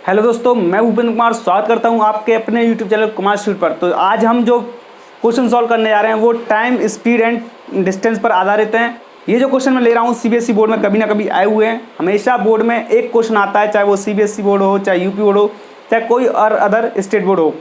Hello दोस्तों, मैं भूपेंद्र कुमार स्वागत करता हूं आपके अपने यूट्यूब चैनल कुमार स्ट्रीट पर। तो आज हम जो क्वेश्चन सॉल्व करने जा रहे हैं वो टाइम, स्पीड एंड डिस्टेंस पर आधारित हैं। ये जो क्वेश्चन मैं ले रहा हूँ सीबीएसई बोर्ड में कभी ना कभी आए हुए हैं। हमेशा बोर्ड में एक क्वेश्चन आता है, चाहे वो सीबीएसई बोर्ड हो, चाहे यूपी बोर्ड हो, चाहे कोई और अदर स्टेट बोर्ड हो।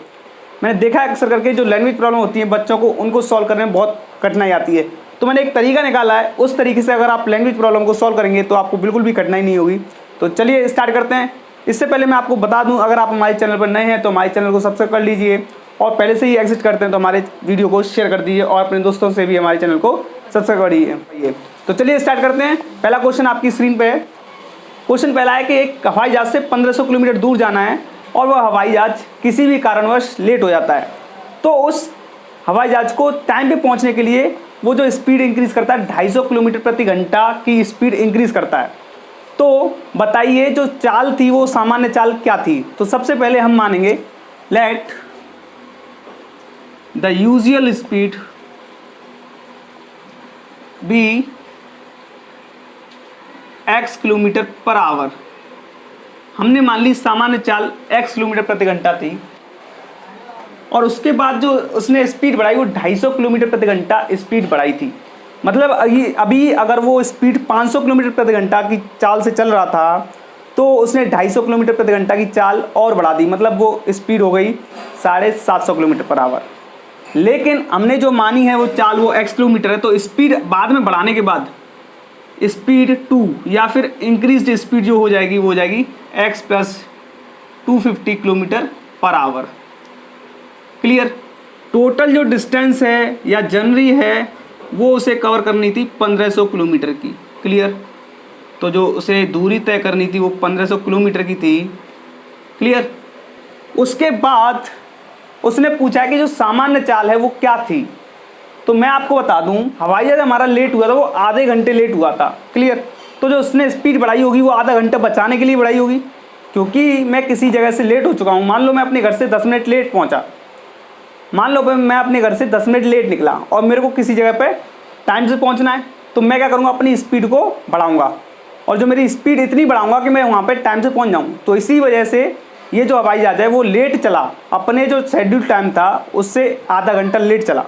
मैंने देखा है अक्सर करके जो लैंग्वेज प्रॉब्लम होती है बच्चों को, उनको सॉल्व करने में बहुत कठिनाई आती है। तो मैंने एक तरीका निकाला है, उस तरीके से अगर आप लैंग्वेज प्रॉब्लम को सॉल्व करेंगे तो आपको बिल्कुल भी कठिनाई नहीं होगी। तो चलिए स्टार्ट करते हैं। इससे पहले मैं आपको बता दूं, अगर आप हमारे चैनल पर नए हैं तो हमारे चैनल को सब्सक्राइब कर लीजिए, और पहले से ही एग्जिट करते हैं तो हमारे वीडियो को शेयर कर दीजिए और अपने दोस्तों से भी हमारे चैनल को सब्सक्राइब करिए। तो चलिए स्टार्ट करते हैं। पहला क्वेश्चन आपकी स्क्रीन पे है। क्वेश्चन पहला है कि एक हवाई जहाज से 1500 किलोमीटर दूर जाना है और वह हवाई जहाज किसी भी कारणवश लेट हो जाता है, तो उस हवाई जहाज को टाइम पे पहुंचने के लिए वो जो स्पीड इंक्रीज करता है 250 किलोमीटर प्रति घंटा की स्पीड इंक्रीज करता है। तो बताइए जो चाल थी वो सामान्य चाल क्या थी। तो सबसे पहले हम मानेंगे let the usual speed be x kilometre per hour. हमने मान ली सामान्य चाल x किलोमीटर प्रति घंटा थी, और उसके बाद जो उसने स्पीड बढ़ाई वो 250 किलोमीटर प्रति घंटा स्पीड बढ़ाई थी। मतलब अभी अगर वो स्पीड 500 किलोमीटर प्रति घंटा की चाल से चल रहा था तो उसने 250 किलोमीटर प्रति घंटा की चाल और बढ़ा दी, मतलब वो स्पीड हो गई 750 किलोमीटर पर आवर। लेकिन हमने जो मानी है वो चाल वो x किलोमीटर है, तो स्पीड बाद में बढ़ाने के बाद स्पीड 2 या फिर इंक्रीज्ड स्पीड जो हो जाएगी वो हो जाएगी x plus 250 kilometre per our. Clear. Total जो डिस्टेंस है या जर्नी है वो उसे कवर करनी थी 1500 किलोमीटर की। क्लियर। तो जो उसे दूरी तय करनी थी वो 1500 किलोमीटर की थी। क्लियर। उसके बाद उसने पूछा कि जो सामान्य चाल है वो क्या थी। तो मैं आपको बता दूं, हवाई जहाज हमारा लेट हुआ था वो आधे घंटे लेट हुआ था। क्लियर। तो जो उसने स्पीड बढ़ाई होगी वो आधा घंटा बचाने के लिए बढ़ाई होगी, क्योंकि मैं किसी जगह से लेट हो चुका हूँ। मान लो मैं अपने घर से 10 मिनट लेट पहुँचा, मान लो मैं अपने घर से 10 मिनट लेट निकला और मेरे को किसी जगह पे टाइम से पहुंचना है, तो मैं क्या करूंगा, अपनी स्पीड को बढ़ाऊंगा, और जो मेरी स्पीड इतनी बढ़ाऊंगा कि मैं वहां पे टाइम से पहुंच जाऊं। तो इसी वजह से ये जो हवाई जहाज है वो लेट चला, अपने जो शेड्यूल टाइम था उससे आधा घंटा लेट चला।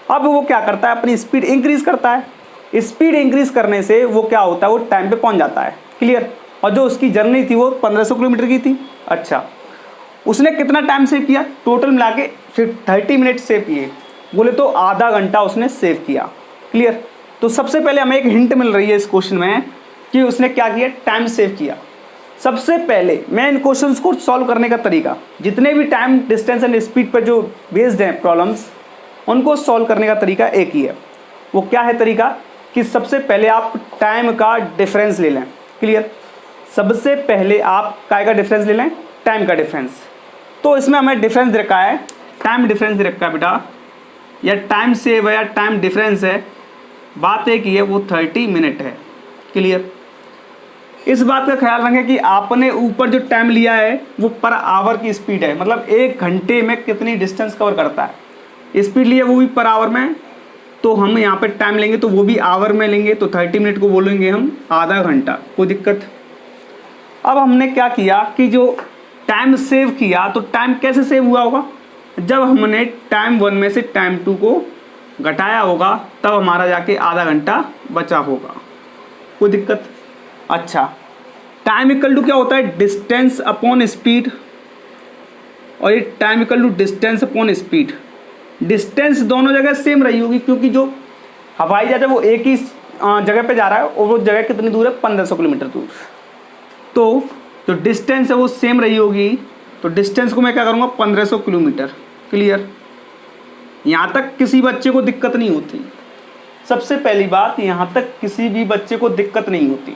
अब वो क्या करता है, अपनी स्पीड इंक्रीज करता है। स्पीड इंक्रीज करने से वो क्या होता है, वो टाइम पर पहुँच जाता है। क्लियर। और जो उसकी जर्नी थी वो 1500 किलोमीटर की थी। अच्छा, उसने कितना टाइम सेव किया, टोटल मिला के फिर 30 मिनट सेव किए, बोले तो आधा घंटा उसने सेव किया। क्लियर। तो सबसे पहले हमें एक हिंट मिल रही है इस क्वेश्चन में कि उसने क्या किया, टाइम सेव किया। सबसे पहले मैं इन क्वेश्चंस को सॉल्व करने का तरीका, जितने भी टाइम, डिस्टेंस एंड स्पीड पर जो बेस्ड हैं प्रॉब्लम्स, उनको सॉल्व करने का तरीका एक ही है। वो क्या है तरीका, कि सबसे पहले आप टाइम का डिफरेंस ले लें। क्लियर। सबसे पहले आप काय का डिफरेंस ले लें, टाइम का डिफरेंस। तो इसमें हमें डिफरेंस दे रखा है, टाइम डिफरेंस दे रखा है बेटा, या टाइम सेव है या टाइम डिफरेंस है, बात एक ही है, वो 30 मिनट है। क्लियर। इस बात का ख्याल रखें कि आपने ऊपर जो टाइम लिया है वो पर आवर की स्पीड है, मतलब 1 घंटे में कितनी डिस्टेंस कवर करता है। स्पीड लिए वो भी पर आवर में, तो हम यहाँ पे टाइम लेंगे तो वो भी आवर में लेंगे, तो 30 मिनट को बोलेंगे हम आधा घंटा, कोई दिक्कत। अब हमने क्या किया कि जो टाइम सेव किया, तो टाइम कैसे सेव हुआ होगा, जब हमने टाइम 1 में से टाइम 2 को घटाया होगा, तब हमारा जाके आधा घंटा बचा होगा, कोई दिक्कत। अच्छा, टाइम इक्वल टू क्या होता है, डिस्टेंस अपॉन स्पीड, और ये time equal to distance upon speed. Distance दोनों जगह सेम रही होगी, क्योंकि जो हवाई जहाज है वो एक ही जगह पे जा रहा है, और वो जगह कितनी दूर है, 1500 किलोमीटर दूर। तो जो डिस्टेंस है वो सेम रही होगी, तो डिस्टेंस को मैं क्या करूँगा, 1500 किलोमीटर। क्लियर। यहाँ तक किसी बच्चे को दिक्कत नहीं होती। सबसे पहली बात, यहाँ तक किसी भी बच्चे को दिक्कत नहीं होती।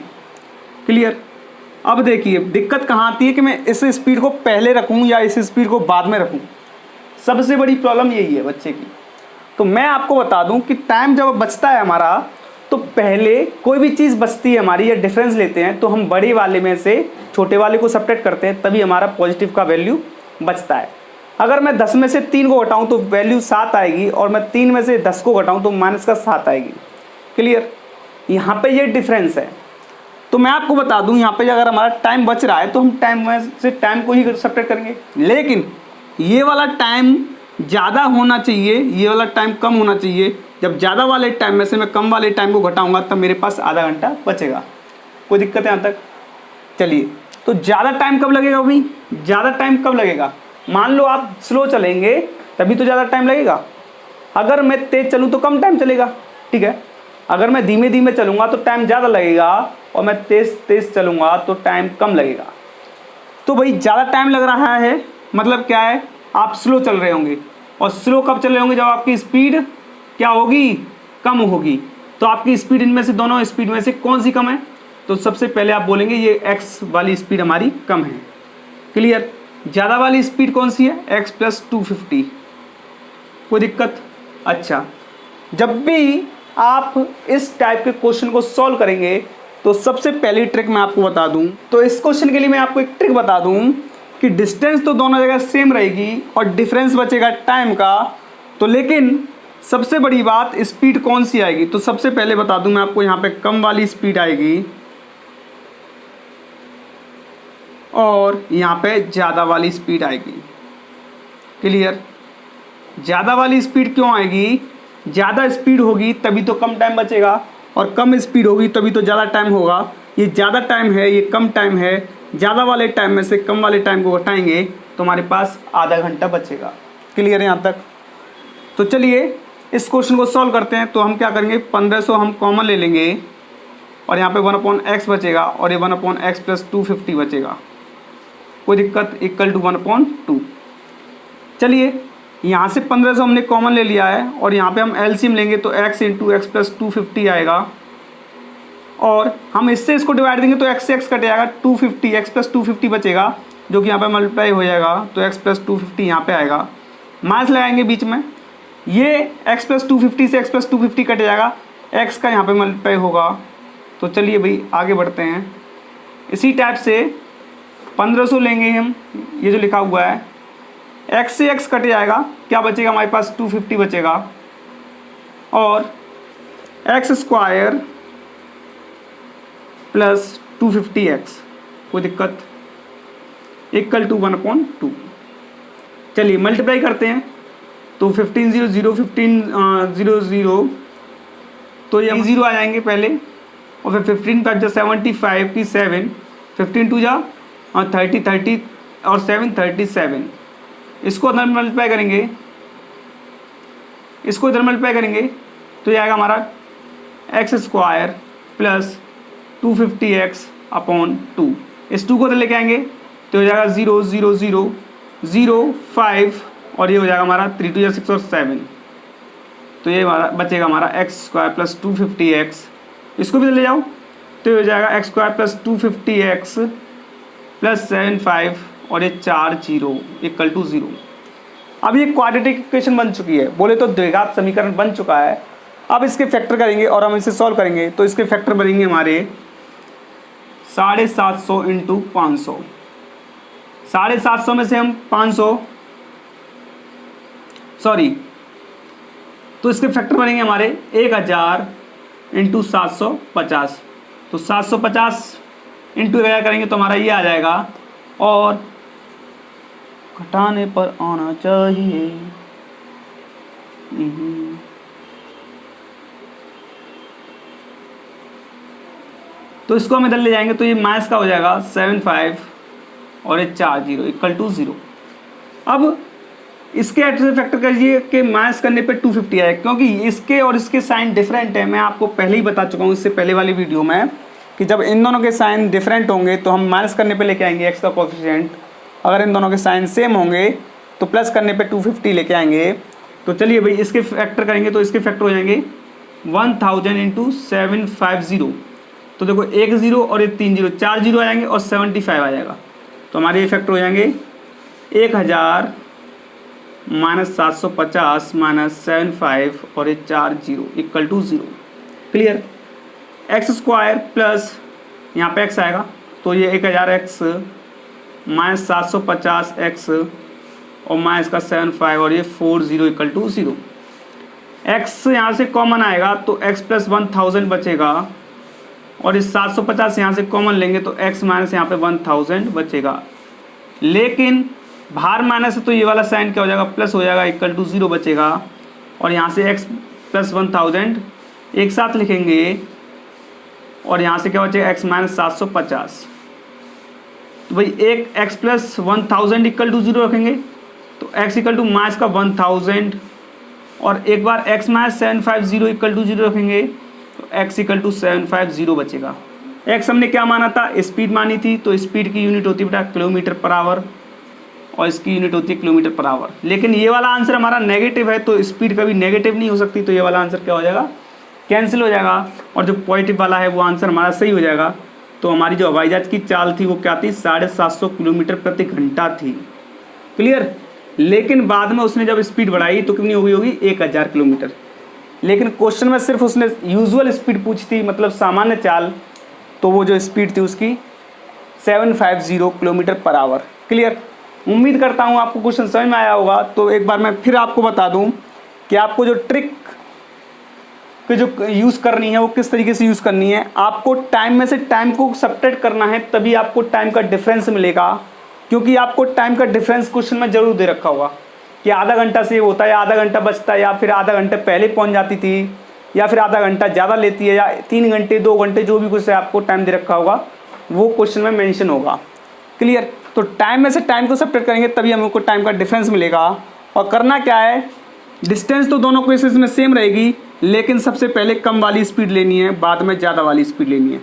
क्लियर। अब देखिए दिक्कत कहाँ आती है कि मैं इस स्पीड को पहले रखूँ या इस स्पीड को बाद में रखूँ। सबसे बड़ी प्रॉब्लम यही है बच्चे की। तो मैं आपको बता दूँ कि टाइम जब बचता है हमारा, तो पहले कोई भी चीज़ बचती है हमारी या डिफरेंस लेते हैं, तो हम बड़े वाले में से छोटे वाले को सब्ट्रैक्ट करते हैं, तभी हमारा पॉजिटिव का वैल्यू बचता है। अगर मैं 10 में से 3 को घटाऊं तो वैल्यू 7 आएगी, और मैं 3 में से 10 को घटाऊं तो माइनस का 7 आएगी। क्लियर। यहाँ पे ये डिफरेंस है। तो मैं आपको बता दूं यहाँ पे अगर हमारा टाइम बच रहा है तो हम टाइम में से टाइम को ही सब्ट्रैक्ट करेंगे, लेकिन ये वाला टाइम ज़्यादा होना चाहिए, ये वाला टाइम कम होना चाहिए। जब ज़्यादा वाले टाइम में से मैं कम वाले टाइम को घटाऊंगा तब मेरे पास आधा घंटा बचेगा। कोई दिक्कत है यहाँ तक? चलिए, तो ज़्यादा टाइम कब लगेगा भाई? ज़्यादा टाइम कब लगेगा? मान लो आप स्लो चलेंगे तभी तो ज़्यादा टाइम लगेगा। अगर मैं तेज़ चलूँ तो कम टाइम चलेगा, ठीक है। अगर मैं धीमे धीमे चलूँगा तो टाइम ज़्यादा लगेगा, और मैं तेज़ तेज़ चलूँगा तो टाइम कम लगेगा। तो भाई ज़्यादा टाइम लग रहा है मतलब क्या है? आप स्लो चल रहे होंगे, और स्लो कब चल रहे होंगे? जब आपकी स्पीड क्या होगी? कम होगी। तो आपकी स्पीड, इनमें से दोनों स्पीड में से कौन सी कम है? तो सबसे पहले आप बोलेंगे ये एक्स वाली स्पीड हमारी कम है। क्लियर? ज़्यादा वाली स्पीड कौन सी है? X plus 250। कोई दिक्कत? अच्छा, जब भी आप इस टाइप के क्वेश्चन को सॉल्व करेंगे तो सबसे पहली ट्रिक मैं आपको बता दूं, तो इस क्वेश्चन के लिए मैं आपको एक ट्रिक बता दूं कि डिस्टेंस तो दोनों जगह सेम रहेगी और डिफरेंस बचेगा टाइम का, तो लेकिन सबसे बड़ी बात स्पीड कौन सी आएगी? तो सबसे पहले बता दूं मैं आपको, यहाँ पे कम वाली स्पीड आएगी और यहाँ पे ज़्यादा वाली स्पीड आएगी। क्लियर? ज़्यादा वाली स्पीड क्यों आएगी? ज़्यादा स्पीड होगी तभी तो कम टाइम बचेगा, और कम स्पीड होगी तभी तो ज़्यादा टाइम होगा। ये ज़्यादा टाइम है, ये कम टाइम है। ज़्यादा वाले टाइम में से कम वाले टाइम को घटाएंगे तो हमारे पास आधा घंटा बचेगा। क्लियर है यहाँ तक? तो चलिए इस क्वेश्चन को सॉल्व करते हैं। तो हम क्या करेंगे, 1500 हम कॉमन ले लेंगे और यहाँ पे 1/x बचेगा, और ये 1/x प्लस 250 बचेगा। कोई दिक्कत? Equal to 1/2। चलिए, यहाँ से 1500 हमने कॉमन ले लिया है, और यहाँ पे हम एलसीएम लेंगे तो x इंटू एक्स प्लस 250 आएगा, और हम इससे इसको डिवाइड देंगे तो x से x कट जाएगा, 250 x प्लस 250 बचेगा, जो कि यहाँ पे मल्टीप्लाई हो जाएगा, तो x प्लस 250 यहाँ पे आएगा। माइनस लगाएंगे बीच में, ये x प्लस 250 से x प्लस 250 कट जाएगा, x का यहाँ पे मल्टीप्लाई होगा। तो चलिए भाई आगे बढ़ते हैं। इसी टाइप से 1500 लेंगे हम, ये जो लिखा हुआ है, x से x कट जाएगा, क्या बचेगा हमारे पास? 250 बचेगा, और एक्स स्क्वायर प्लस 250x, कोई दिक्कत? Equal to 1/2। चलिए मल्टीप्लाई करते हैं, तो 15 0 0 15 0 0, तो ये 0 आ जाएंगे पहले, और फिर 15 5 जा 75 की 7, 15 2 जा 30 30 और 7 37। इसको इधर मल्टीप्लाई करेंगे, इसको इधर मल्टीप्लाई करेंगे तो ये आएगा हमारा x square plus 250x upon 2। इस 2 को इधर लेके आएंगे तो हो जाएगा 0 0 0 0 5, और ये हो जाएगा हमारा 3 2 6 और 7। तो ये हमारा बचेगा हमारा एक्स स्क्वायर प्लस 250x। इसको भी ले जाओ तो ये हो जाएगा x square plus 250x plus 7 5, और ये 4 0 इक्वल टू 0। अब ये क्वाड्रेटिक इक्वेशन बन चुकी है, बोले तो द्विघात समीकरण बन चुका है। अब इसके फैक्टर करेंगे और हम इसे सॉल्व करेंगे, तो इसके फैक्टर बनेंगे हमारे 750 इंटू 500। 750 में से हम 500 तो इसके फैक्टर बनेंगे हमारे 1000 इंटू 750। तो 750 इंटू 1000 करेंगे तो हमारा ये आ जाएगा, और घटाने पर आना चाहिए। तो इसको हम इधर ले जाएंगे तो ये माइनस का हो जाएगा 75 और ये 4 0 इक्वल टू 0। अब इसके एट से फैक्टर करिए कि माइनस करने पे 250 आए, क्योंकि इसके और इसके साइन डिफरेंट है। मैं आपको पहले ही बता चुका हूँ इससे पहले वाली वीडियो में कि जब इन दोनों के साइन डिफरेंट होंगे तो हम माइनस करने पे लेके आएंगे एक्स का कोफिशिएंट, अगर इन दोनों के साइन सेम होंगे तो प्लस करने पे 250 लेके आएंगे। तो चलिए भाई इसके फैक्टर करेंगे तो इसके फैक्टर हो जाएंगे 1000 इंटू 750। तो देखो 1 0 और ये 3 0, 4 0 आ जाएंगे और 75 आ जाएगा। तो हमारे ये फैक्टर हो जाएंगे 1000 माइनस 750 माइनस 75 और ये 4 0 equal to 0। Clear? X square plus यहाँ पे एक्स आएगा तो ये 1000x माइनस 750x और माइनस का 75 और ये 4 0 इक्वल टू 0। एक्स यहाँ से कॉमन आएगा तो x प्लस 1000 बचेगा और इस 750 यहाँ से कॉमन लेंगे तो x माइनस यहाँ पे 1000 बचेगा। लेकिन बाहर माइनस है तो ये वाला साइन क्या हो जाएगा, प्लस हो जाएगा, इक्वल टू 0 बचेगा। और यहाँ से x प्लस 1000 एक साथ लिखेंगे और यहाँ से क्या बचेगा, x माइनस 750। तो भाई एक x प्लस 1000 इक्वल टू 0 रखेंगे तो x इक्वल टू माइनस का 1000 और एक बार x माइनस 750 इक्वल टू 0 रखेंगे तो x इक्वल टू 750 बचेगा। x हमने क्या माना था, स्पीड मानी थी, तो स्पीड की यूनिट होती है बेटा किलोमीटर पर आवर और इसकी यूनिट होती है किलोमीटर पर आवर। लेकिन ये वाला आंसर हमारा नेगेटिव है तो स्पीड कभी नेगेटिव नहीं हो सकती, तो ये वाला आंसर क्या हो जाएगा, कैंसिल हो जाएगा और जो पॉजिटिव वाला है वो आंसर हमारा सही हो जाएगा। तो हमारी जो हवाई जहाज की चाल थी वो क्या थी, 750 किलोमीटर प्रति घंटा थी। क्लियर। लेकिन बाद में उसने जब स्पीड बढ़ाई तो कितनी हो गई होगी, 1000 किलोमीटर। लेकिन क्वेश्चन में सिर्फ उसने यूजुअल स्पीड पूछी थी, मतलब सामान्य चाल, तो वो जो स्पीड थी उसकी 750 किलोमीटर पर आवर। क्लियर। उम्मीद करता हूँ आपको क्वेश्चन समझ में आया होगा। तो एक बार मैं फिर आपको बता दूँ कि आपको जो ट्रिक कि जो यूज़ करनी है वो किस तरीके से यूज़ करनी है। आपको टाइम में से टाइम को सब्ट्रैक्ट करना है, तभी आपको टाइम का डिफरेंस मिलेगा, क्योंकि आपको टाइम का डिफरेंस क्वेश्चन में जरूर दे रखा होगा कि आधा घंटा से होता है या आधा घंटा बचता है या फिर आधा घंटा पहले पहुंच जाती थी या फिर आधा घंटा ज़्यादा लेती है या 3 घंटे 2 घंटे, जो भी कुछ है आपको टाइम दे रखा होगा वो क्वेश्चन में मेंशन होगा। क्लियर। तो टाइम में से टाइम को सब्ट्रैक्ट करेंगे तभी हमको टाइम का डिफरेंस मिलेगा। और करना क्या है, डिस्टेंस तो दोनों केसेस में सेम रहेगी, लेकिन सबसे पहले कम वाली स्पीड लेनी है, बाद में ज़्यादा वाली स्पीड लेनी है।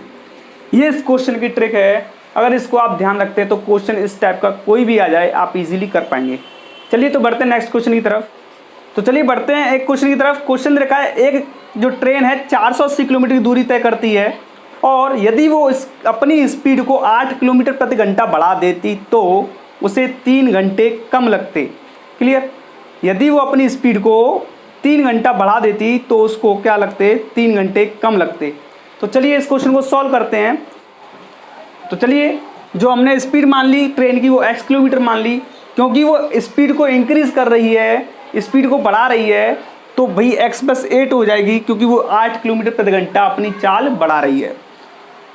ये इस क्वेश्चन की ट्रिक है। अगर इसको आप ध्यान रखते हैं तो क्वेश्चन इस टाइप का कोई भी आ जाए आप इजीली कर पाएंगे। चलिए तो बढ़ते हैं नेक्स्ट क्वेश्चन की तरफ। तो चलिए बढ़ते हैं एक क्वेश्चन की तरफ। क्वेश्चन रखा है, एक जो ट्रेन है 480 किलोमीटर की दूरी तय करती है और यदि वो अपनी स्पीड को 8 किलोमीटर प्रति घंटा बढ़ा देती तो उसे 3 घंटे कम लगते। क्लियर। यदि वो अपनी स्पीड को 3 घंटा बढ़ा देती तो उसको क्या लगते, 3 घंटे कम लगते। तो चलिए इस क्वेश्चन को सॉल्व करते हैं। तो चलिए, जो हमने स्पीड मान ली ट्रेन की वो x किलोमीटर मान ली, क्योंकि वो स्पीड को इंक्रीज कर रही है, स्पीड को बढ़ा रही है, तो भाई x प्लस 8 हो जाएगी, क्योंकि वो 8 किलोमीटर प्रति घंटा अपनी चाल बढ़ा रही है।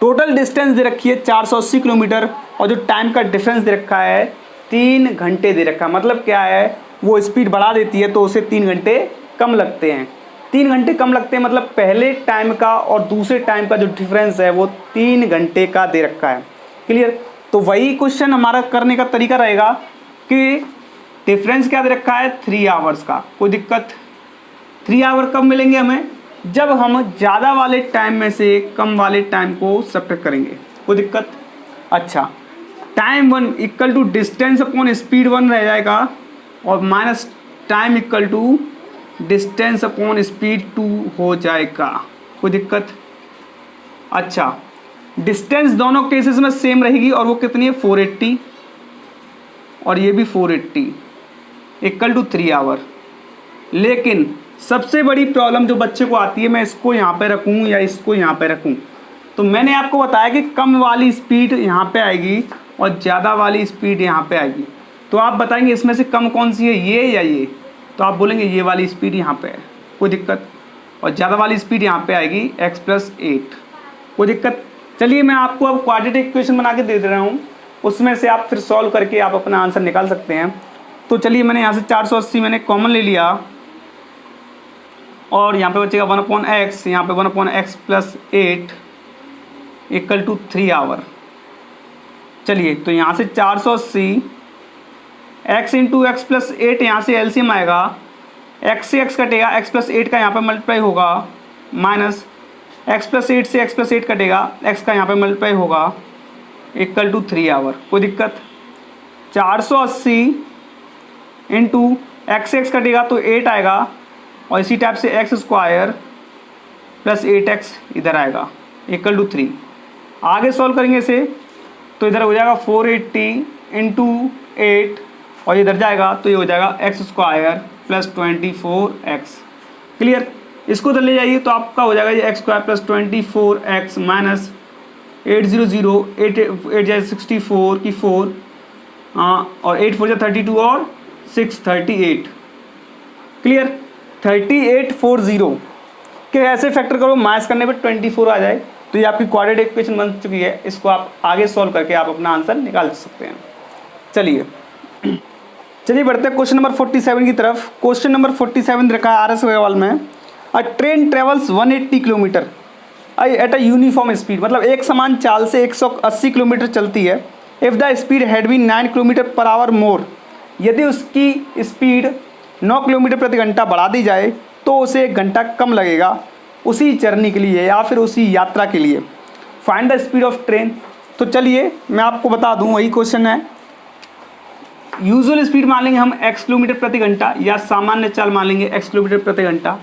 टोटल डिस्टेंस दे रखी है 480 किलोमीटर और जो टाइम का डिफरेंस दे रखा है 3 घंटे दे रखा है। मतलब क्या है, वो स्पीड बढ़ा देती है तो उसे 3 घंटे कम लगते हैं। 3 घंटे कम लगते हैं मतलब पहले टाइम का और दूसरे टाइम का जो डिफरेंस है वो 3 घंटे का दे रखा है। क्लियर। तो वही क्वेश्चन हमारा करने का तरीका रहेगा कि डिफरेंस क्या दे रखा है, 3 आवर्स का। कोई दिक्कत, 3 आवर कब मिलेंगे हमें, जब हम ज़्यादा वाले टाइम में से कम वाले टाइम को सब्ट्रैक्ट करेंगे। कोई दिक्कत। अच्छा, time 1 equal to distance upon speed 1 रह जाएगा और minus time equal to distance upon speed 2 हो जाएगा। कोई दिक्कत। अच्छा, डिस्टेंस दोनों केसेस में सेम रहेगी और वो कितनी है, 480 और ये भी 480 इक्वल टू 3 आवर। लेकिन सबसे बड़ी प्रॉब्लम जो बच्चे को आती है, मैं इसको यहाँ पे रखूँ या इसको यहाँ पे रखूँ, तो मैंने आपको बताया कि कम वाली स्पीड यहाँ पे आएगी और ज़्यादा वाली स्पीड यहाँ पे आएगी। तो आप बताएंगे इसमें से कम कौन सी है, ये या ये, तो आप बोलेंगे ये वाली स्पीड यहाँ पे है। कोई दिक्कत। और ज़्यादा वाली स्पीड यहाँ पे आएगी x प्लस 8। कोई दिक्कत। चलिए मैं आपको अब क्वाड्रेटिक इक्वेशन बना के दे दे रहा हूँ, उसमें से आप फिर सॉल्व करके आप अपना आंसर निकाल सकते हैं। तो चलिए मैंने यहाँ से 480 मैंने कॉमन ले लिया और यहाँ पे बचेगा 1/x, यहाँ पे 1/x plus 8 equal to 3 our. चलिए तो यहाँ से 480 x इंटू एक्स प्लस 8, यहाँ से एलसीएम आएगा, x से x कटेगा, x प्लस 8 का यहाँ पे मल्टीप्लाई होगा, माइनस x प्लस 8 से x प्लस 8 कटेगा, x का यहाँ पे मल्टीप्लाई होगा, इक्वल टू 3 आवर। कोई दिक्कत। 480 इंटू x से x कटेगा तो 8 आएगा और इसी टाइप से x स्क्वायर प्लस 8x इधर आएगा, इक्वल टू 3। आगे सॉल्व करेंगे इसे तो इधर हो जाएगा 480 इंटू 8 और इधर जाएगा तो ये हो जाएगा x square plus 24x। Clear. इसको इधर ले जाइए तो आपका हो जाएगा ये x square plus 24x minus 800 8 64 की 4 और 8 4 32 और 638। क्लियर। 3840 के ऐसे फैक्टर करो, माइनस करने पे 24 आ जाए तो ये आपकी क्वाड्रेटिक इक्वेशन बन चुकी है। इसको आप आगे सॉल्व करके आप अपना आंसर निकाल सकते हैं। चलिए बढ़ते हैं क्वेश्चन नंबर 47 की तरफ। क्वेश्चन नंबर 47 रखा है आर.एस. अग्रवाल में, a train travels 180 kilometre at a uniform speed, मतलब एक समान चाल से 180 किलोमीटर चलती है। If the speed had been 9 kilometre per hour more, यदि उसकी स्पीड 9 किलोमीटर प्रति घंटा बढ़ा दी जाए तो उसे 1 घंटा कम लगेगा उसी जर्नी के लिए या फिर उसी यात्रा के लिए। Find the speed of train. तो चलिए मैं आपको बता दूं, वही क्वेश्चन है। यूजुअल स्पीड मान लेंगे हम x किलोमीटर प्रति घंटा, या सामान्य चाल मान लेंगे x किलोमीटर प्रति घंटा।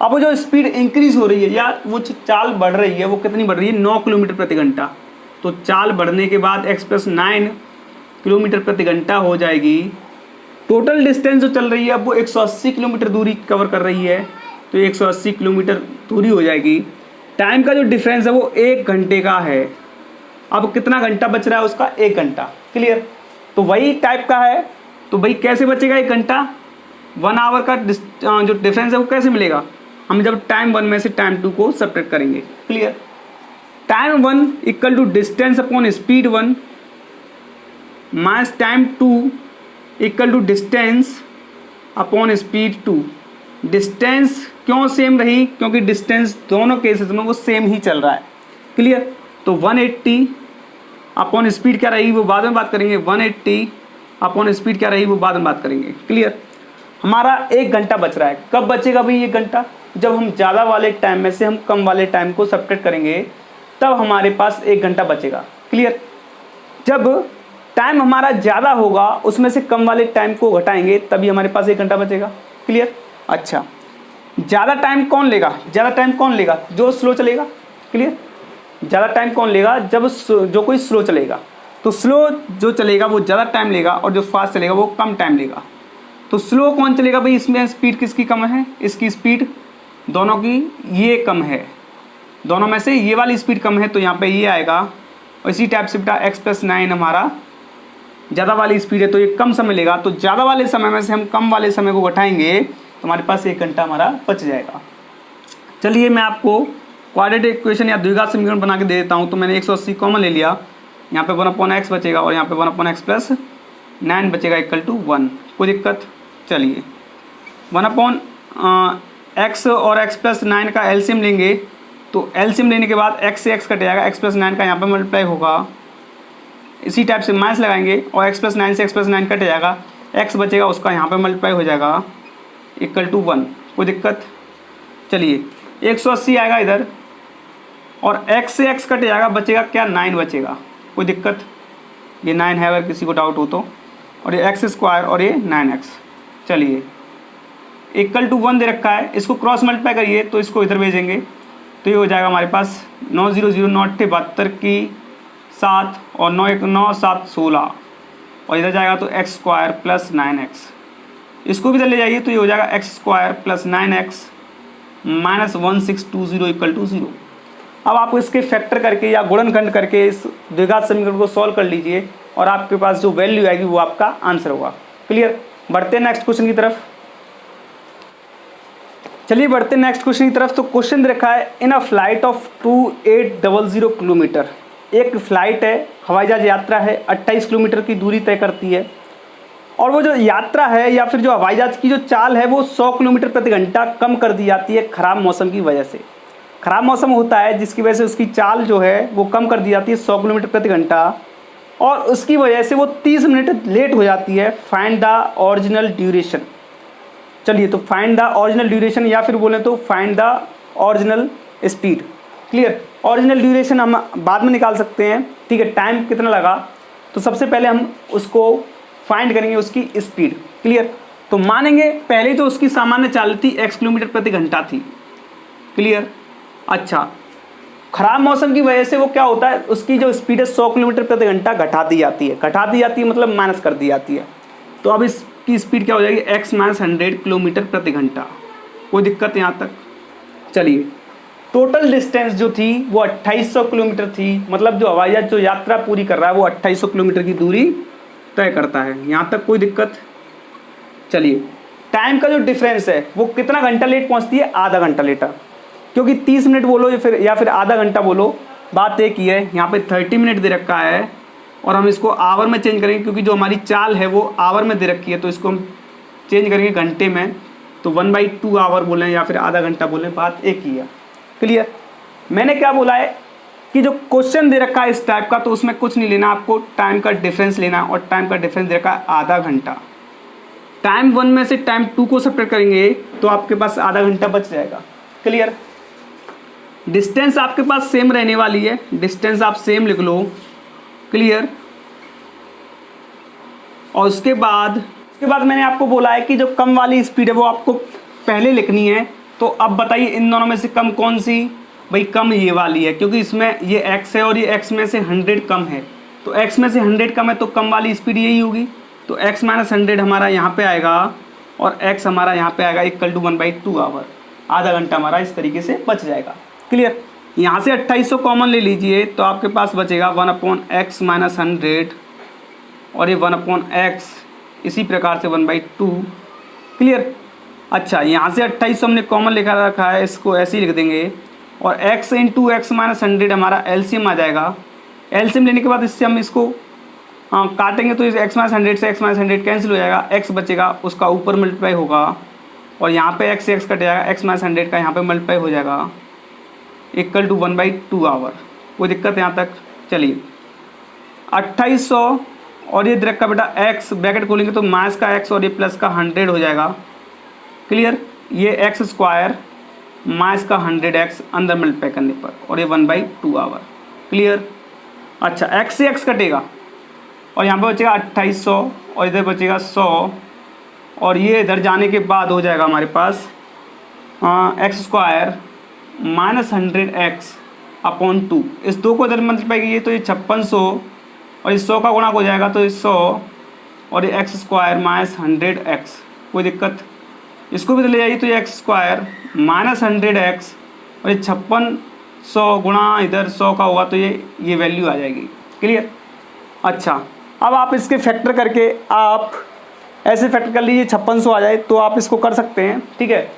अब वो जो स्पीड इंक्रीज हो रही है या वो जो चाल बढ़ रही है वो कितनी बढ़ रही है, 9 किलोमीटर प्रति घंटा। तो चाल बढ़ने के बाद x + 9 किलोमीटर प्रति घंटा हो जाएगी। टोटल डिस्टेंस जो चल रही है अब वो 180 किलोमीटर दूरी कवर कर रही है, तो 180 किलोमीटर दूरी हो जाएगी। टाइम का जो डिफरेंस है वो 1 घंटे का है। अब कितना घंटा बच रहा है उसका, 1 घंटा। क्लियर। तो वही टाइप का है, तो भाई कैसे बचेगा 1 घंटा, 1 आवर का जो डिफरेंस है वो कैसे मिलेगा, हम जब टाइम 1 में से टाइम 2 को सब्ट्रैक्ट करेंगे। Clear. Time 1 equal to distance upon speed 1 minus time 2 equal to distance upon speed 2। Distance क्यों सेम रही, क्योंकि डिस्टेंस दोनों केसेस में वो सेम ही चल रहा है। क्लियर। तो 180 अपॉन स्पीड क्या रही वो बाद में बात करेंगे, 180 अपॉन स्पीड क्या रही वो बाद में बात करेंगे। क्लियर। हमारा 1 घंटा बच रहा है। कब बचेगा भाई 1 घंटा, जब हम ज़्यादा वाले टाइम में से हम कम वाले टाइम को सब्ट्रैक्ट करेंगे तब हमारे पास 1 घंटा बचेगा। क्लियर। जब टाइम हमारा ज़्यादा होगा उसमें से कम वाले टाइम को घटाएंगे तभी हमारे पास 1 घंटा बचेगा। क्लियर। अच्छा, ज़्यादा टाइम कौन लेगा, ज़्यादा टाइम कौन लेगा, जो स्लो चलेगा। क्लियर। ज़्यादा टाइम कौन लेगा, जब जो कोई स्लो चलेगा। तो स्लो जो चलेगा वो ज़्यादा टाइम लेगा और जो फास्ट चलेगा वो कम टाइम लेगा। तो स्लो कौन चलेगा भाई, इसमें स्पीड किसकी कम है, इसकी स्पीड दोनों की ये कम है, दोनों में से ये वाली स्पीड कम है तो यहाँ पे ये आएगा। और इसी टाइप से बेटा x + 9 हमारा ज़्यादा वाली स्पीड है तो ये कम समय लेगा। तो ज़्यादा वाले समय में से हम कम वाले समय को घटाएंगे तो हमारे पास 1 घंटा हमारा बच जाएगा। चलिए मैं आपको क्वाड्रेटिक इक्वेशन या द्विघात समीकरण बना के दे देता हूँ। तो मैंने 180 कॉमन ले लिया, यहाँ पे 1/x बचेगा और यहाँ पे 1/x + 9 बचेगा इक्वल टू 1। कोई दिक्कत। चलिए 1/x और x + 9 का एलसीएम लेंगे, तो एलसीएम लेने के बाद x से x कट जाएगा, x + 9 का यहाँ पे मल्टीप्लाई होगा। इसी टाइप से माइनस लगाएंगे और x + 9 से x + 9 कट जाएगा, x बचेगा उसका यहाँ पे मल्टीप्लाई हो जाएगा इक्वल टू 1। कोई दिक्कत। चलिए 180 आएगा इधर और x से x कट जाएगा, बचेगा क्या, 9 बचेगा। कोई दिक्कत। ये 9 है अगर किसी को डाउट हो तो, और ये x² और ये 9x। चलिए इक्वल टू 1 दे रखा है, इसको क्रॉस मल्टीप्लाई करिए तो इसको इधर भेजेंगे तो ये हो जाएगा हमारे पास 9 0 0 9 72 की 7 और 9 1 9 7 16 और इधर जाएगा तो x² + 9x। इसको भी इधर ले जाइए तो ये हो जाएगा x² + 9x - 1620 इक्वल टू 0। अब आप इसके फैक्टर करके या गुणनखंड करके इस द्विघात समीकरण को सॉल्व कर लीजिए और आपके पास जो वैल्यू आएगी वो आपका आंसर होगा। क्लियर। बढ़ते हैं नेक्स्ट क्वेश्चन की तरफ। चलिए बढ़ते हैं नेक्स्ट क्वेश्चन की तरफ। तो क्वेश्चन दे रखा है, इन अ फ्लाइट ऑफ 2800 किलोमीटर, एक फ्लाइट है, हवाई जहाज यात्रा है, 28 किलोमीटर की दूरी तय करती है और वो जो यात्रा है या फिर जो हवाई जहाज की जो चाल है वो 100 किलोमीटर प्रति घंटा कम कर दी जाती है ख़राब मौसम की वजह से। ख़राब मौसम होता है जिसकी वजह से उसकी चाल जो है वो कम कर दी जाती है 100 किलोमीटर प्रति घंटा और उसकी वजह से वो 30 मिनट लेट हो जाती है। Find the original duration. चलिए तो फाइंड द ओरिजिनल ड्यूरेशन या फिर बोलें तो find the original speed. Clear. Original duration हम बाद में निकाल सकते हैं। ठीक है, टाइम कितना लगा, तो सबसे पहले हम उसको फाइंड करेंगे उसकी स्पीड। क्लियर। तो मानेंगे पहले तो उसकी सामान्य चाल थी x किलोमीटर प्रति घंटा थी। क्लियर। अच्छा, खराब मौसम की वजह से वो क्या होता है, उसकी जो स्पीड है 100 किलोमीटर प्रति घंटा घटा दी जाती है। घटा दी जाती है मतलब माइनस कर दी जाती है। तो अब इसकी स्पीड क्या हो जाएगी, x - 100 किलोमीटर प्रति घंटा। कोई दिक्कत यहाँ तक। चलिए टोटल डिस्टेंस जो थी वो 2800 किलोमीटर थी, मतलब जो हवाई जहाज जो यात्रा पूरी कर रहा है वो 2800 किलोमीटर की दूरी तय करता है। यहाँ तक कोई दिक्कत। चलिए टाइम का जो डिफरेंस है वो कितना घंटा लेट पहुँचती है, आधा घंटा लेटर, क्योंकि 30 मिनट बोलो या फिर आधा घंटा बोलो बात एक ही है, यहाँ पे 30 मिनट दे रखा है और हम इसको आवर में चेंज करेंगे क्योंकि जो हमारी चाल है वो आवर में दे रखी है, तो इसको हम चेंज करेंगे घंटे में, तो 1/2 आवर बोलें या फिर आधा घंटा बोलें, बात एक ही है। क्लियर। मैंने क्या बोला है कि जो क्वेश्चन दे रखा है इस टाइप का, तो उसमें कुछ नहीं लेना, आपको टाइम का डिफरेंस लेना है, और टाइम का डिफरेंस दे रखा है आधा घंटा। टाइम 1 में से टाइम 2 को सब्ट्रैक्ट करेंगे तो आपके पास आधा घंटा बच जाएगा। क्लियर। डिस्टेंस आपके पास सेम रहने वाली है, डिस्टेंस आप सेम लिख लो। क्लियर। और उसके बाद मैंने आपको बोला है कि जो कम वाली स्पीड है वो आपको पहले लिखनी है। तो अब बताइए इन दोनों में से कम कौन सी? भाई कम ये वाली है, क्योंकि इसमें ये x है और ये x में से 100 कम है, तो x में से 100 कम है तो कम वाली स्पीड यही होगी। तो x - 100 हमारा यहाँ पे आएगा और x हमारा यहाँ पे आएगा इक्वल टू 1/2 आवर। आधा घंटा हमारा इस तरीके से बच जाएगा। क्लियर। यहाँ से 2800 कॉमन ले लीजिए तो आपके पास बचेगा 1/x - 100 और ये 1/x इसी प्रकार से 1/2। क्लियर। अच्छा, यहाँ से 2800 हमने कॉमन लिखा रखा है, इसको ऐसे ही लिख देंगे और x × x - 100 हमारा एलसीएम आ जाएगा। एलसीएम लेने के बाद इससे हम इसको काटेंगे तो इस x - 100 से x - 100 कैंसिल हो जाएगा, x बचेगा, उसका ऊपर मल्टीप्लाई होगा और यहाँ पे x से x कट जाएगा, x - 100 का यहाँ पे मल्टीप्लाई हो जाएगा इक्वल टू 1/2 आवर। कोई दिक्कत यहाँ तक? चलिए 2800 और ये डायरेक्ट का बेटा x ब्रैकेट खोलेंगे तो माइनस का x और ये प्लस का 100 हो जाएगा। क्लियर। ये x² माइनस का 100x अंदर मल्टीप्लाई करने पर और ये 1/2 आवर। क्लियर। अच्छा, x से x कटेगा और यहाँ पर बचेगा 2800 और इधर बचेगा 100 और ये इधर जाने के बाद हो जाएगा हमारे पास x² माइनस 100x/2। इस 2 को इधर मल्टीप्लाई कीजिए तो ये 5600 और इस 100 का गुणा हो जाएगा तो ये 100 और ये x² माइनस 100x। कोई दिक्कत? इसको भी तो ले जाइए तो ये x² माइनस 100x और ये 5600 गुणा इधर 100 का होगा तो ये वैल्यू आ जाएगी। क्लियर। अच्छा, अब आप इसके फैक्टर करके आप ऐसे फैक्टर कर लीजिए 5600 आ जाए तो आप इसको कर सकते हैं। ठीक है,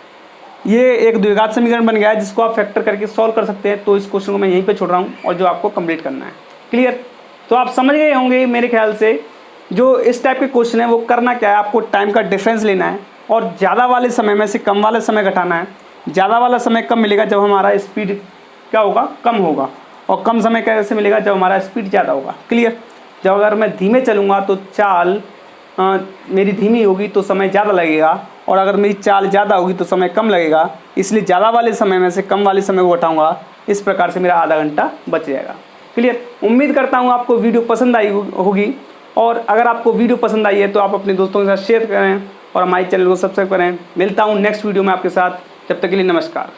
ये एक द्विघात समीकरण बन गया है जिसको आप फैक्टर करके सॉल्व कर सकते हैं। तो इस क्वेश्चन को मैं यहीं पे छोड़ रहा हूँ और जो आपको कंप्लीट करना है। क्लियर। तो आप समझ गए होंगे मेरे ख्याल से, जो इस टाइप के क्वेश्चन है वो करना क्या है, आपको टाइम का डिफरेंस लेना है और ज़्यादा वाले समय में से कम वाले समय घटाना है। ज़्यादा वाला समय कब मिलेगा? जब हमारा स्पीड क्या होगा? कम होगा। और कम समय कैसे मिलेगा? जब हमारा स्पीड ज़्यादा होगा। क्लियर। जब अगर मैं धीमे चलूँगा तो चाल मेरी धीमी होगी तो समय ज़्यादा लगेगा, और अगर मेरी चाल ज़्यादा होगी तो समय कम लगेगा। इसलिए ज़्यादा वाले समय में से कम वाले समय को घटाऊँगा, इस प्रकार से मेरा आधा घंटा बच जाएगा। क्लियर। उम्मीद करता हूँ आपको वीडियो पसंद आई होगी, और अगर आपको वीडियो पसंद आई है तो आप अपने दोस्तों के साथ शेयर करें और हमारे चैनल को सब्सक्राइब करें। मिलता हूँ नेक्स्ट वीडियो में आपके साथ, जब तक के लिए नमस्कार।